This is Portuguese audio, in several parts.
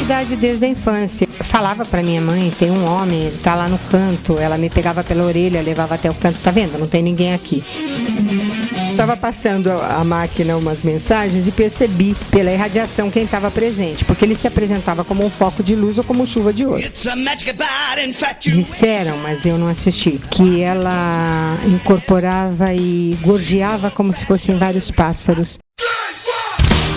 mediunidade desde a infância. Eu falava para minha mãe, tem um homem, ele está lá no canto, ela me pegava pela orelha, levava até o canto, tá vendo? Não tem ninguém aqui. Estava passando a máquina umas mensagens e percebi pela irradiação quem estava presente, porque ele se apresentava como um foco de luz ou como chuva de ouro. Disseram, mas eu não assisti, que ela incorporava e gorjeava como se fossem vários pássaros.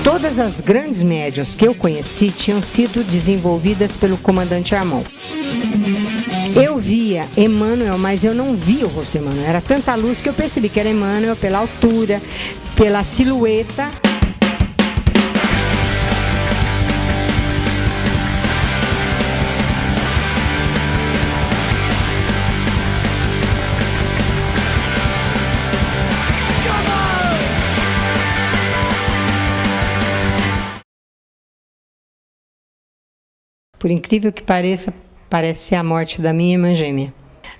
Todas as grandes médiuns que eu conheci tinham sido desenvolvidas pelo comandante Armon. Eu via Emmanuel, mas eu não via o rosto de Emmanuel. Era tanta luz que eu percebi que era Emmanuel pela altura, pela silhueta. Por incrível que pareça, parece ser a morte da minha irmã gêmea.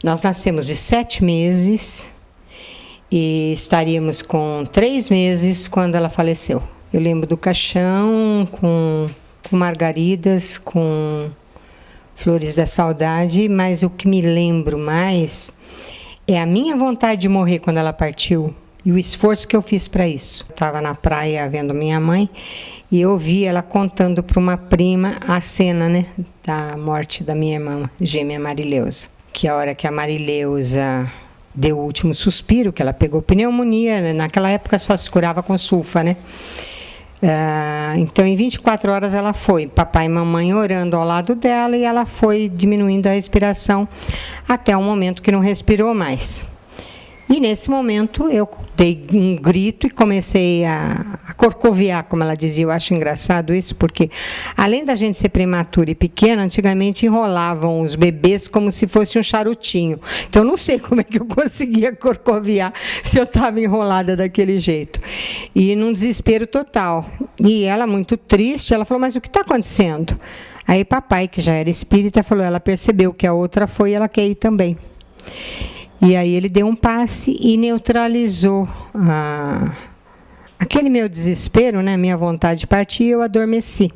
Nós nascemos de 7 meses e estaríamos com 3 meses quando ela faleceu. Eu lembro do caixão com margaridas, com flores da saudade, mas o que me lembro mais é a minha vontade de morrer quando ela partiu e o esforço que eu fiz para isso. Eu estava na praia vendo minha mãe e eu ouvi ela contando para uma prima a cena, né, da morte da minha irmã gêmea Marileusa. Que a hora que a Marileusa deu o último suspiro, que ela pegou pneumonia, né, naquela época só se curava com sulfa, né? Então, em 24 horas ela foi, papai e mamãe orando ao lado dela, e ela foi diminuindo a respiração até o momento que não respirou mais. E nesse momento eu dei um grito e comecei a corcoviar, como ela dizia. Eu acho engraçado isso, porque além da gente ser prematura e pequena, antigamente enrolavam os bebês como se fosse um charutinho. Então eu não sei como é que eu conseguia corcoviar se eu estava enrolada daquele jeito. E num desespero total. E ela, muito triste, ela falou, mas o que está acontecendo? Aí papai, que já era espírita, falou, ela percebeu que a outra foi e ela quer ir também. E aí ele deu um passe e neutralizou aquele meu desespero, né, minha vontade de partir, eu adormeci.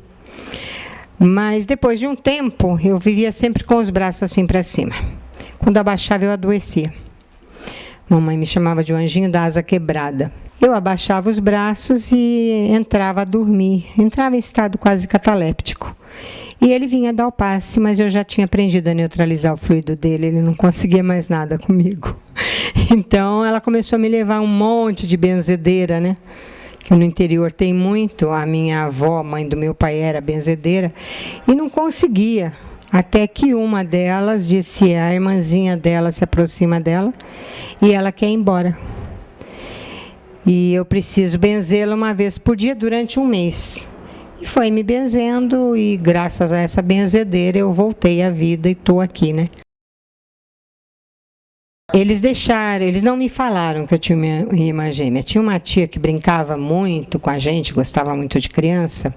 Mas depois de um tempo, eu vivia sempre com os braços assim para cima. Quando abaixava, eu adoecia. Mamãe me chamava de um anjinho da asa quebrada. Eu abaixava os braços e entrava a dormir, entrava em estado quase cataléptico. E ele vinha dar o passe, mas eu já tinha aprendido a neutralizar o fluido dele, ele não conseguia mais nada comigo. Então, ela começou a me levar um monte de benzedeira, né? Que no interior tem muito, a minha avó, mãe do meu pai, era benzedeira, e não conseguia. Até que uma delas disse, a irmãzinha dela se aproxima dela, e ela quer ir embora. E eu preciso benzê-la uma vez por dia durante um mês. E foi me benzendo e graças a essa benzedeira eu voltei à vida e estou aqui, né? Eles não me falaram que eu tinha minha irmã gêmea. Tinha uma tia que brincava muito com a gente, gostava muito de criança.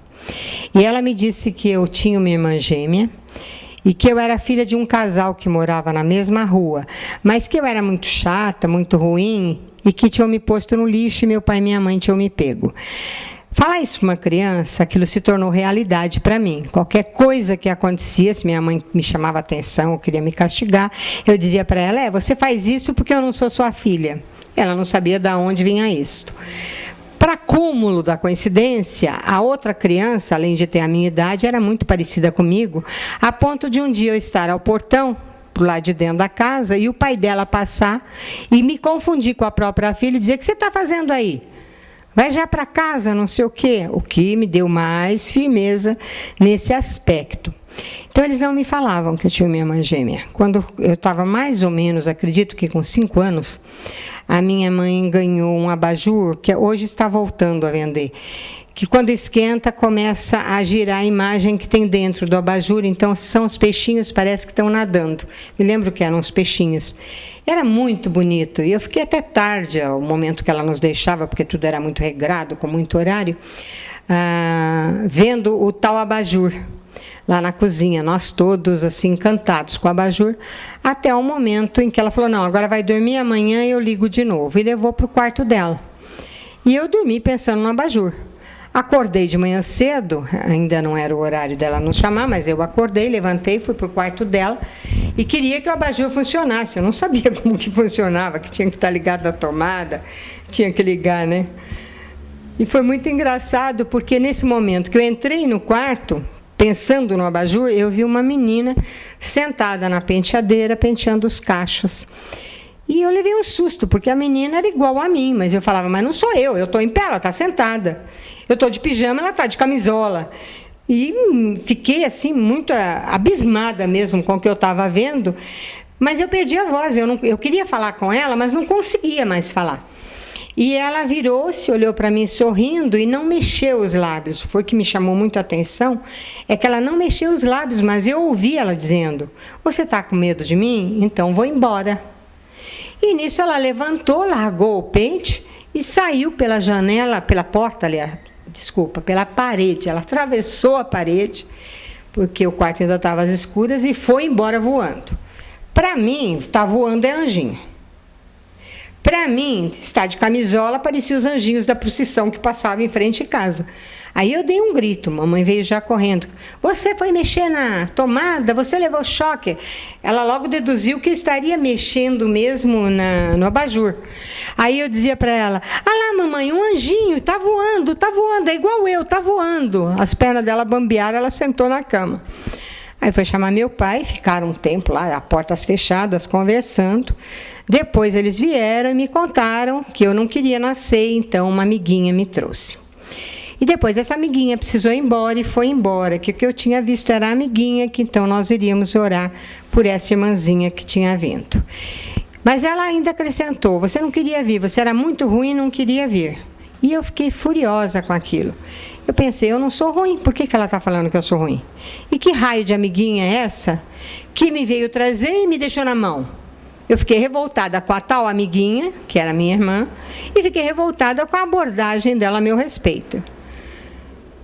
E ela me disse que eu tinha uma irmã gêmea e que eu era filha de um casal que morava na mesma rua. Mas que eu era muito chata, muito ruim e que tinham me posto no lixo e meu pai e minha mãe tinham me pego. Falar isso para uma criança, aquilo se tornou realidade para mim. Qualquer coisa que acontecia, se minha mãe me chamava atenção ou queria me castigar, eu dizia para ela, você faz isso porque eu não sou sua filha. Ela não sabia de onde vinha isso. Para cúmulo da coincidência, a outra criança, além de ter a minha idade, era muito parecida comigo, a ponto de um dia eu estar ao portão, pro lado de dentro da casa, e o pai dela passar e me confundir com a própria filha e dizer, o que você está fazendo aí? Vai já para casa, não sei o quê. O que me deu mais firmeza nesse aspecto. Então, eles não me falavam que eu tinha minha irmã gêmea. Quando eu estava mais ou menos, acredito que com 5 anos, a minha mãe ganhou um abajur, que hoje está voltando a vender, que quando esquenta, começa a girar a imagem que tem dentro do abajur. Então, são os peixinhos, parece que estão nadando. Me lembro que eram os peixinhos. Era muito bonito. E eu fiquei até tarde, ao momento que ela nos deixava, porque tudo era muito regrado, com muito horário, vendo o tal abajur lá na cozinha. Nós todos, assim, encantados com o abajur, até o momento em que ela falou, não, agora vai dormir, amanhã eu ligo de novo. E levou para o quarto dela. E eu dormi pensando no abajur. Acordei de manhã cedo, ainda não era o horário dela nos chamar, mas eu acordei, levantei, fui para o quarto dela e queria que o abajur funcionasse. Eu não sabia como que funcionava, que tinha que estar ligado à tomada, tinha que ligar, né? E foi muito engraçado, porque nesse momento que eu entrei no quarto, pensando no abajur, eu vi uma menina sentada na penteadeira, penteando os cachos. E eu levei um susto, porque a menina era igual a mim, mas eu falava, mas não sou eu estou em pé, ela está sentada. Eu estou de pijama, ela está de camisola. E fiquei assim, muito abismada mesmo com o que eu estava vendo, mas eu perdi a voz, eu queria falar com ela, mas não conseguia mais falar. E ela virou-se, olhou para mim sorrindo e não mexeu os lábios. Foi o que me chamou muito a atenção, é que ela não mexeu os lábios, mas eu ouvi ela dizendo, você está com medo de mim? Então vou embora. E nisso ela levantou, largou o pente e saiu pela janela, pela porta, aliás, desculpa, pela parede. Ela atravessou a parede, porque o quarto ainda estava às escuras, e foi embora voando. Para mim, estar voando é anjinho. Para mim, estar de camisola, parecia os anjinhos da procissão que passava em frente de casa. Aí eu dei um grito, mamãe veio já correndo. Você foi mexer na tomada, você levou choque. Ela logo deduziu que estaria mexendo mesmo no abajur. Aí eu dizia para ela, lá mamãe, um anjinho, está voando, é igual eu, está voando. As pernas dela bambearam, ela sentou na cama. Aí foi chamar meu pai, ficaram um tempo lá, a portas fechadas, conversando. Depois eles vieram e me contaram que eu não queria nascer, então uma amiguinha me trouxe. E depois essa amiguinha precisou ir embora e foi embora, que o que eu tinha visto era a amiguinha, que então nós iríamos orar por essa irmãzinha que tinha vindo. Mas ela ainda acrescentou, você não queria vir, você era muito ruim e não queria vir. E eu fiquei furiosa com aquilo. Eu pensei, eu não sou ruim, por que ela está falando que eu sou ruim? E que raio de amiguinha é essa que me veio trazer e me deixou na mão? Eu fiquei revoltada com a tal amiguinha, que era minha irmã, e fiquei revoltada com a abordagem dela a meu respeito.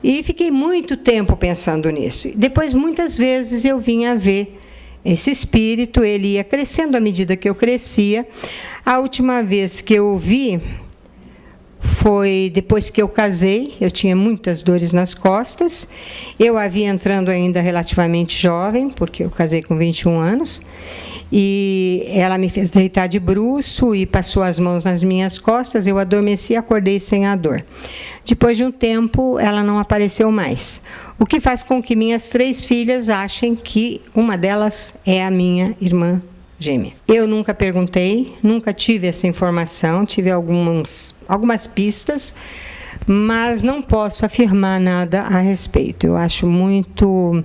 E fiquei muito tempo pensando nisso. Depois, muitas vezes, eu vinha ver esse espírito, ele ia crescendo à medida que eu crescia. A última vez que eu o vi foi depois que eu casei, eu tinha muitas dores nas costas. Eu a vi entrando ainda relativamente jovem, porque eu casei com 21 anos. E ela me fez deitar de bruço e passou as mãos nas minhas costas, eu adormeci e acordei sem a dor. Depois de um tempo, ela não apareceu mais, o que faz com que minhas 3 filhas achem que uma delas é a minha irmã gêmea. Eu nunca perguntei, nunca tive essa informação, tive algumas pistas, mas não posso afirmar nada a respeito. Eu acho muito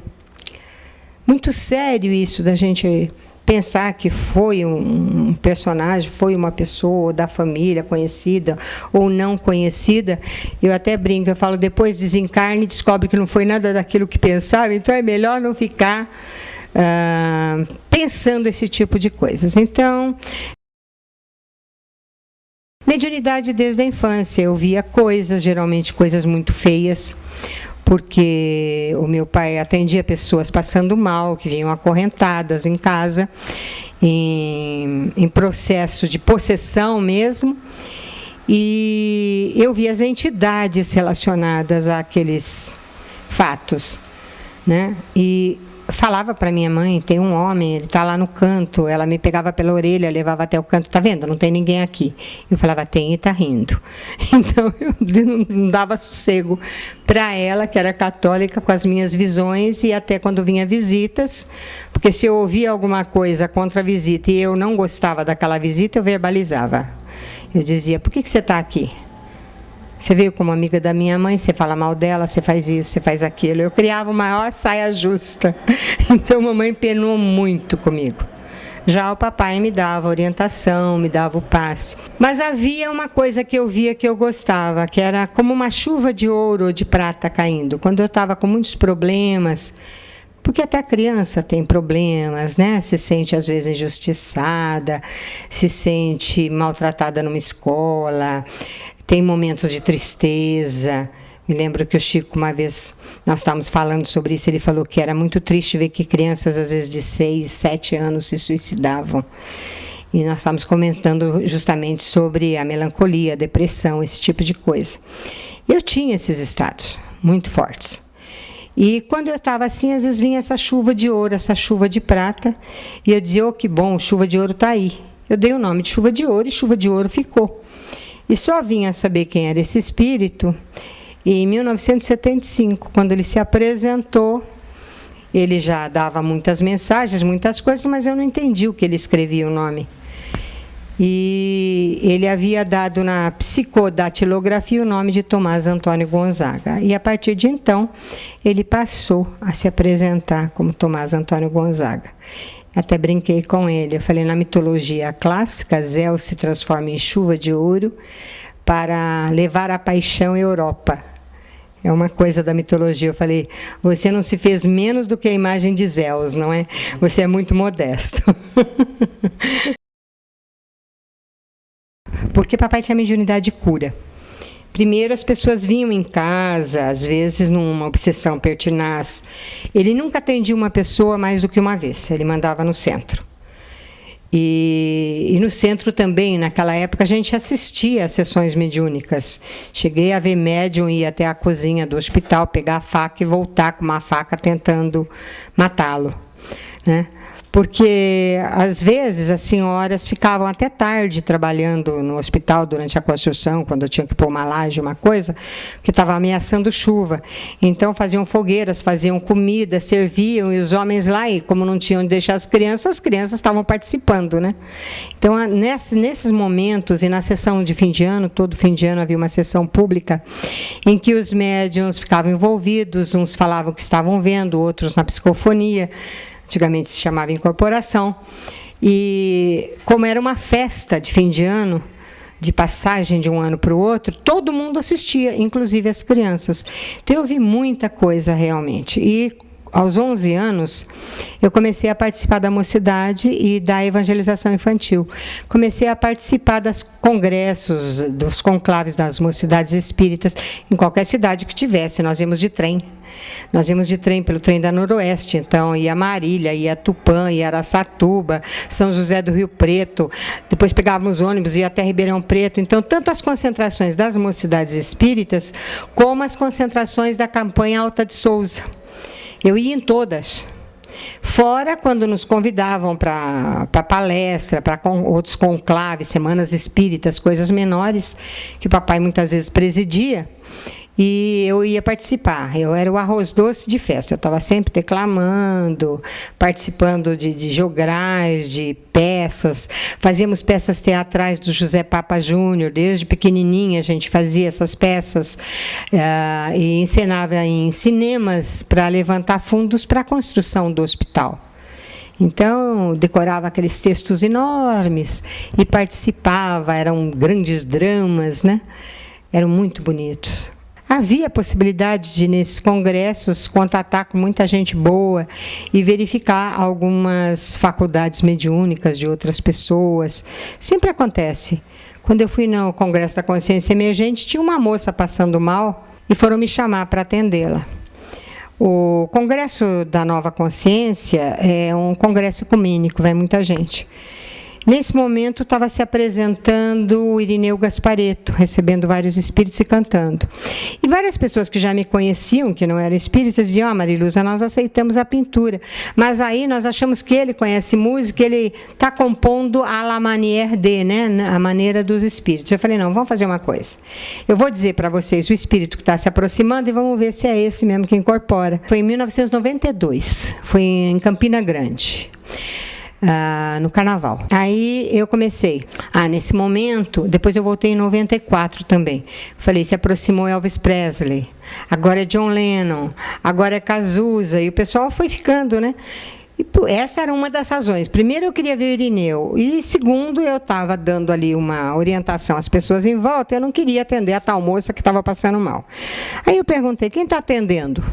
sério isso da gente pensar que foi um personagem, foi uma pessoa da família conhecida ou não conhecida. Eu até brinco, eu falo, depois desencarne e descobre que não foi nada daquilo que pensava, então é melhor não ficar pensando esse tipo de coisas. Então, mediunidade desde a infância, eu via coisas, geralmente coisas muito feias, porque o meu pai atendia pessoas passando mal, que vinham acorrentadas em casa, em processo de possessão mesmo, e eu via as entidades relacionadas àqueles fatos, né? E falava para minha mãe, tem um homem, ele está lá no canto, ela me pegava pela orelha, levava até o canto, está vendo, não tem ninguém aqui. Eu falava, tem, e está rindo. Então, eu não dava sossego para ela, que era católica, com as minhas visões, e até quando vinha visitas, porque se eu ouvia alguma coisa contra a visita e eu não gostava daquela visita, eu verbalizava. Eu dizia, por que você está aqui? Você veio como amiga da minha mãe, você fala mal dela, você faz isso, você faz aquilo. Eu criava uma maior saia justa. Então, a mamãe penou muito comigo. Já o papai me dava orientação, me dava o passe. Mas havia uma coisa que eu via que eu gostava, que era como uma chuva de ouro ou de prata caindo. Quando eu estava com muitos problemas, porque até a criança tem problemas, né? Se sente, às vezes, injustiçada, se sente maltratada numa escola, tem momentos de tristeza. Me lembro que o Chico, uma vez, nós estávamos falando sobre isso, ele falou que era muito triste ver que crianças, às vezes, de 6, 7 anos se suicidavam. E nós estávamos comentando justamente sobre a melancolia, a depressão, esse tipo de coisa. Eu tinha esses estados muito fortes. E quando eu estava assim, às vezes vinha essa chuva de ouro, essa chuva de prata, e eu dizia, oh, que bom, chuva de ouro está aí. Eu dei o nome de chuva de ouro e chuva de ouro ficou. E só vinha saber quem era esse espírito em 1975, quando ele se apresentou. Ele já dava muitas mensagens, muitas coisas, mas eu não entendi o que ele escrevia o nome. E ele havia dado na psicodatilografia o nome de Tomás Antônio Gonzaga. E, a partir de então, ele passou a se apresentar como Tomás Antônio Gonzaga. Até brinquei com ele. Eu falei, na mitologia clássica, Zeus se transforma em chuva de ouro para levar a paixão à Europa. É uma coisa da mitologia. Eu falei, você não se fez menos do que a imagem de Zeus, não é? Você é muito modesto. Porque papai tinha mediunidade de cura. Primeiro, as pessoas vinham em casa, às vezes numa obsessão pertinaz. Ele nunca atendia uma pessoa mais do que uma vez, ele mandava no centro. E no centro também, naquela época, a gente assistia às sessões mediúnicas. Cheguei a ver médium ir até a cozinha do hospital, pegar a faca e voltar com uma faca tentando matá-lo, né? Porque, às vezes, as senhoras ficavam até tarde trabalhando no hospital durante a construção, quando eu tinha que pôr uma laje, uma coisa, porque estava ameaçando chuva. Então, faziam fogueiras, faziam comida, serviam, e os homens lá, e como não tinham de deixar as crianças estavam participando, né? Então, nesses momentos, e na sessão de fim de ano, todo fim de ano havia uma sessão pública, em que os médiuns ficavam envolvidos, uns falavam que estavam vendo, outros na psicofonia. Antigamente se chamava incorporação, e como era uma festa de fim de ano, de passagem de um ano para o outro, todo mundo assistia, inclusive as crianças. Então eu vi muita coisa realmente. E aos 11 anos, eu comecei a participar da mocidade e da evangelização infantil. Comecei a participar dos congressos, dos conclaves das mocidades espíritas, em qualquer cidade que tivesse. Nós íamos de trem. Nós íamos de trem pelo trem da Noroeste, então ia Marília, ia Tupã, ia Araçatuba, São José do Rio Preto, depois pegávamos ônibus, ia até Ribeirão Preto. Então, tanto as concentrações das mocidades espíritas, como as concentrações da campanha Alta de Souza. Eu ia em todas. Fora quando nos convidavam para palestra, para outros conclaves, semanas espíritas, coisas menores, que o papai muitas vezes presidia, e eu ia participar. Eu era o arroz doce de festa. Eu estava sempre declamando, participando de jograis, de peças. Fazíamos peças teatrais do José Papa Júnior. Desde pequenininha a gente fazia essas peças e encenava em cinemas para levantar fundos para a construção do hospital. Então, decorava aqueles textos enormes e participava. Eram grandes dramas, né? Eram muito bonitos. Havia a possibilidade de, nesses congressos, contatar com muita gente boa e verificar algumas faculdades mediúnicas de outras pessoas. Sempre acontece. Quando eu fui no Congresso da Consciência Emergente, tinha uma moça passando mal e foram me chamar para atendê-la. O Congresso da Nova Consciência é um congresso ecumênico, vai muita gente. Nesse momento, estava se apresentando o Irineu Gasparetto, recebendo vários espíritos e cantando. E várias pessoas que já me conheciam, que não eram espíritas, diziam, Mariluza, nós aceitamos a pintura, mas aí nós achamos que ele conhece música, ele está compondo à la manière de, né, a maneira dos espíritos. Eu falei, não, vamos fazer uma coisa. Eu vou dizer para vocês o espírito que está se aproximando e vamos ver se é esse mesmo que incorpora. Foi em 1992, foi em Campina Grande. No carnaval. Aí eu comecei. Nesse momento, depois eu voltei em 94 também. Falei, se aproximou Elvis Presley, agora é John Lennon, agora é Cazuza, e o pessoal foi ficando, né? E essa era uma das razões. Primeiro, eu queria ver o Irineu, e segundo, eu estava dando ali uma orientação às pessoas em volta, eu não queria atender a tal moça que estava passando mal. Aí eu perguntei, quem está atendendo?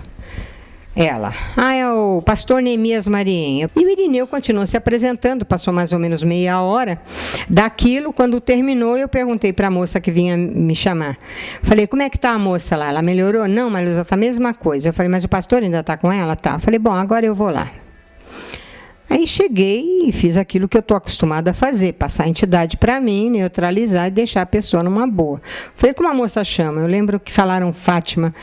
Ela. É o pastor Neemias Mariem. E o Irineu continuou se apresentando, passou mais ou menos meia hora. Daquilo, quando terminou, eu perguntei para a moça que vinha me chamar. Falei, como é que está a moça lá? Ela melhorou? Não, Mariluza, está a mesma coisa. Eu falei, mas o pastor ainda está com ela? Tá. Eu falei, bom, agora eu vou lá. Aí cheguei e fiz aquilo que eu estou acostumada a fazer, passar a entidade para mim, neutralizar e deixar a pessoa numa boa. Foi como a moça chama, eu lembro que falaram Fátima.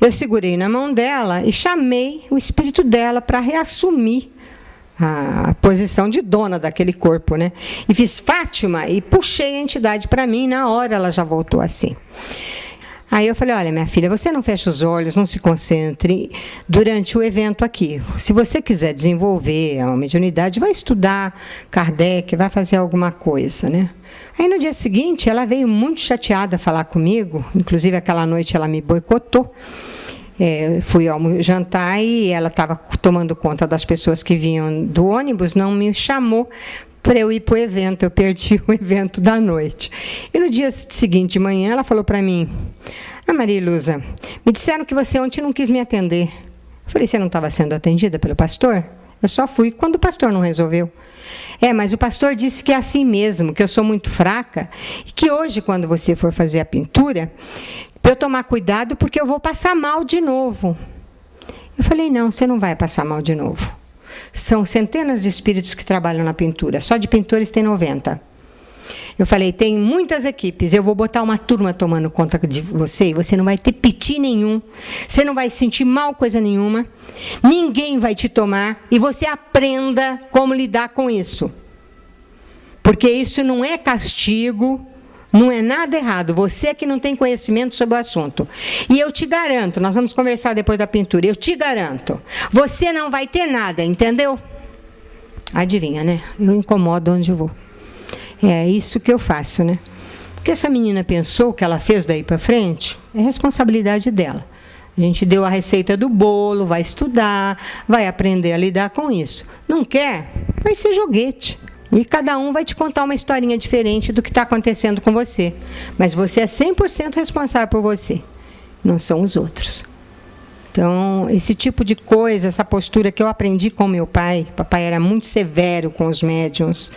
Eu segurei na mão dela e chamei o espírito dela para reassumir a posição de dona daquele corpo, né? E fiz Fátima e puxei a entidade para mim, e na hora ela já voltou assim. Aí eu falei, olha, minha filha, você não fecha os olhos, não se concentre durante o evento aqui. Se você quiser desenvolver a mediunidade, vai estudar Kardec, vai fazer alguma coisa, né? Aí no dia seguinte, ela veio muito chateada falar comigo, inclusive aquela noite ela me boicotou. Fui ao jantar e ela estava tomando conta das pessoas que vinham do ônibus, não me chamou para eu ir para o evento, eu perdi o evento da noite. E no dia seguinte de manhã, ela falou para mim, Maria Ilusa, me disseram que você ontem não quis me atender. Eu falei, você não estava sendo atendida pelo pastor? Eu só fui quando o pastor não resolveu. Mas o pastor disse que é assim mesmo, que eu sou muito fraca, e que hoje, quando você for fazer a pintura, para eu tomar cuidado, porque eu vou passar mal de novo. Eu falei, não, você não vai passar mal de novo. São centenas de espíritos que trabalham na pintura. Só de pintores tem 90. Eu falei, tem muitas equipes. Eu vou botar uma turma tomando conta de você e você não vai ter piti nenhum. Você não vai sentir mal coisa nenhuma. Ninguém vai te tomar. E você aprenda como lidar com isso. Porque isso não é castigo. Não é nada errado, você que não tem conhecimento sobre o assunto. E eu te garanto, nós vamos conversar depois da pintura, eu te garanto, você não vai ter nada, entendeu? Adivinha, né? Eu incomodo onde eu vou. É isso que eu faço, né? Porque essa menina pensou que ela fez daí para frente, é responsabilidade dela. A gente deu a receita do bolo, vai estudar, vai aprender a lidar com isso. Não quer? Vai ser joguete. E cada um vai te contar uma historinha diferente do que está acontecendo com você. Mas você é 100% responsável por você. Não são os outros. Então, esse tipo de coisa, essa postura que eu aprendi com meu pai. Papai era muito severo com os médiuns.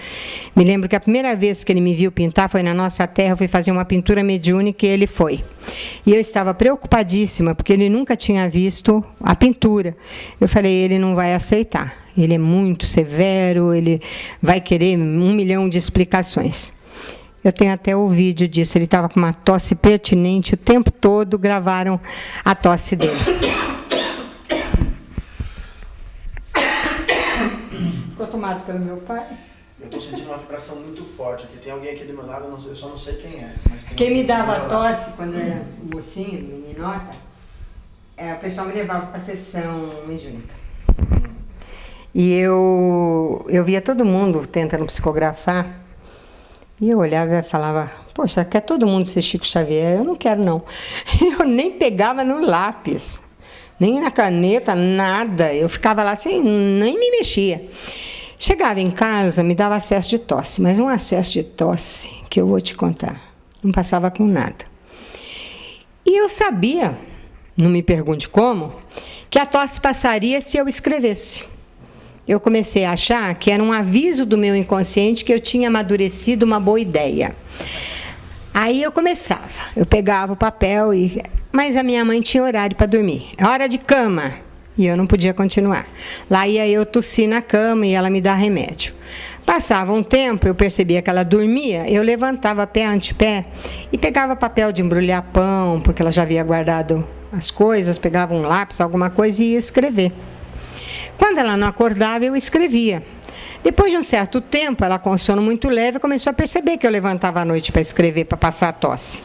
Me lembro que a primeira vez que ele me viu pintar foi na nossa terra. Eu fui fazer uma pintura mediúnica e ele foi. E eu estava preocupadíssima, porque ele nunca tinha visto a pintura. Eu falei, ele não vai aceitar. Ele é muito severo, ele vai querer 1 milhão de explicações. Eu tenho até o vídeo disso. Ele estava com uma tosse pertinente o tempo todo, gravaram a tosse dele. Ficou tomado pelo meu pai? Eu estou sentindo uma vibração muito forte aqui. Tem alguém aqui do meu lado, eu só não sei quem é. Mas quem me dava tosse quando eu era mocinho, meninota, o pessoal me levava para a sessão mediúnica. E eu via todo mundo tentando psicografar, e eu olhava e falava, poxa, quer todo mundo ser Chico Xavier? Eu não quero, não. Eu nem pegava no lápis, nem na caneta, nada. Eu ficava lá assim, nem me mexia. Chegava em casa, me dava acesso de tosse, mas um acesso de tosse que eu vou te contar, não passava com nada. E eu sabia, não me pergunte como, que a tosse passaria se eu escrevesse. Eu comecei a achar que era um aviso do meu inconsciente que eu tinha amadurecido uma boa ideia. Aí eu começava, eu pegava o papel, mas a minha mãe tinha horário para dormir. É hora de cama. E eu não podia continuar. Lá ia eu tossir na cama e ela me dá remédio. Passava um tempo, eu percebia que ela dormia, eu levantava pé ante pé e pegava papel de embrulhar pão, porque ela já havia guardado as coisas, pegava um lápis, alguma coisa e ia escrever. Quando ela não acordava, eu escrevia. Depois de um certo tempo, ela com sono muito leve, começou a perceber que eu levantava à noite para escrever, para passar a tosse.